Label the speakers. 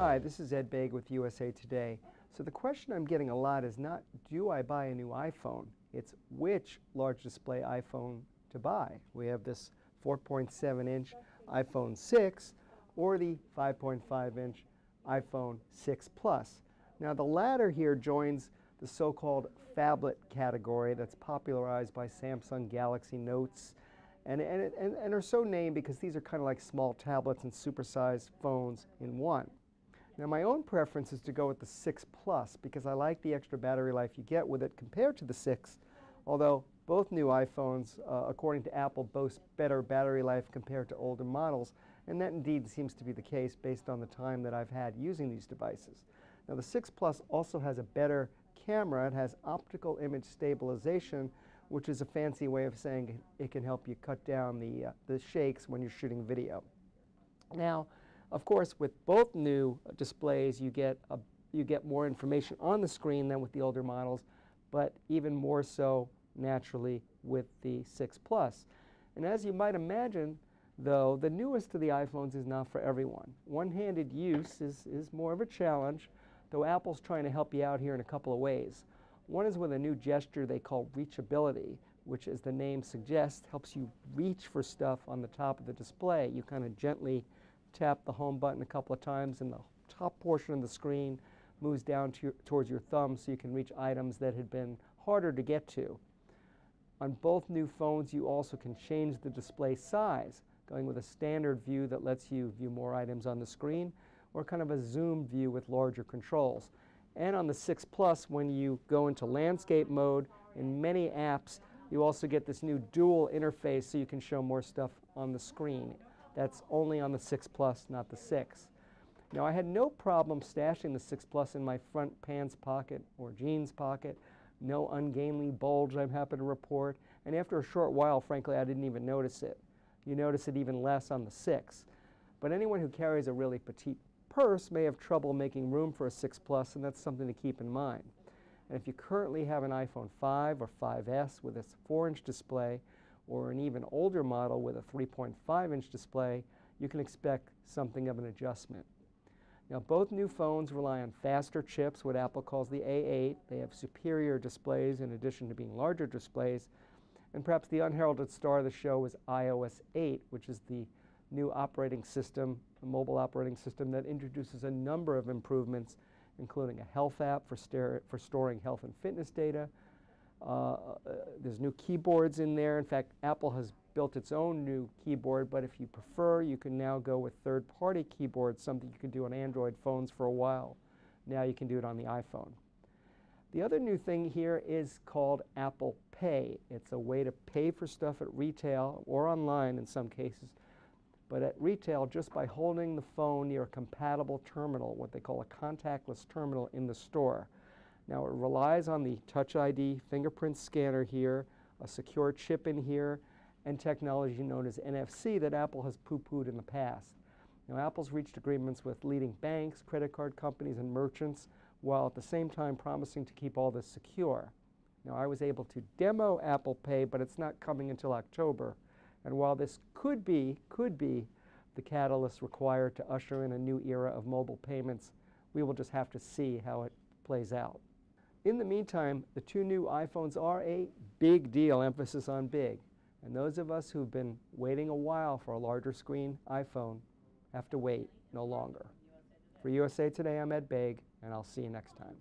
Speaker 1: Hi, this is Ed Baig with USA Today. So the question I'm getting a lot is not, do I buy a new iPhone? It's which large display iPhone to buy. We have this 4.7-inch iPhone 6 or the 5.5-inch iPhone 6 Plus. Now the latter here joins the so-called phablet category that's popularized by Samsung Galaxy Notes and are so named because these are kind of like small tablets and supersized phones in one. Now my own preference is to go with the 6 Plus because I like the extra battery life you get with it compared to the 6, although both new iPhones, according to Apple, boast better battery life compared to older models, and that indeed seems to be the case based on the time that I've had using these devices. Now the 6 Plus also has a better camera. It has optical image stabilization, which is a fancy way of saying it can help you cut down the shakes when you're shooting video. Now, of course, with both new displays, you get more information on the screen than with the older models, but even more so naturally with the 6 Plus. And as you might imagine, though, the newest of the iPhones is not for everyone. One-handed use is more of a challenge, though Apple's trying to help you out here in a couple of ways. One is with a new gesture they call reachability, which, as the name suggests, helps you reach for stuff on the top of the display. You kind of gently tap the home button a couple of times and the top portion of the screen moves down towards your thumb so you can reach items that had been harder to get to. On both new phones, you also can change the display size, going with a standard view that lets you view more items on the screen, or kind of a zoom view with larger controls. And on the 6 Plus, when you go into landscape mode in many apps, you also get this new dual interface so you can show more stuff on the screen. That's only on the 6 Plus, not the 6. Now, I had no problem stashing the 6 Plus in my front pants pocket or jeans pocket. No ungainly bulge, I'm happy to report. And after a short while, frankly, I didn't even notice it. You notice it even less on the 6. But anyone who carries a really petite purse may have trouble making room for a 6 Plus, and that's something to keep in mind. And if you currently have an iPhone 5 or 5S with its 4-inch display, or an even older model with a 3.5-inch display, you can expect something of an adjustment. Now, both new phones rely on faster chips, what Apple calls the A8. They have superior displays in addition to being larger displays. And perhaps the unheralded star of the show is iOS 8, which is the new operating system, a mobile operating system that introduces a number of improvements, including a health app for storing health and fitness data. There's new keyboards in there. In fact, Apple has built its own new keyboard, but if you prefer, you can now go with third-party keyboards, something you could do on Android phones for a while. Now you can do it on the iPhone. The other new thing here is called Apple Pay. It's a way to pay for stuff at retail or online in some cases, but at retail just by holding the phone near a compatible terminal, what they call a contactless terminal in the store. Now it relies on the Touch ID fingerprint scanner here, a secure chip in here, and technology known as NFC that Apple has poo-pooed in the past. Now Apple's reached agreements with leading banks, credit card companies, and merchants, while at the same time promising to keep all this secure. Now I was able to demo Apple Pay, but it's not coming until October. And while this could be the catalyst required to usher in a new era of mobile payments, we will just have to see how it plays out. In the meantime, the two new iPhones are a big deal, emphasis on big. And those of us who've been waiting a while for a larger screen iPhone have to wait no longer. For USA Today, I'm Ed Baig, and I'll see you next time.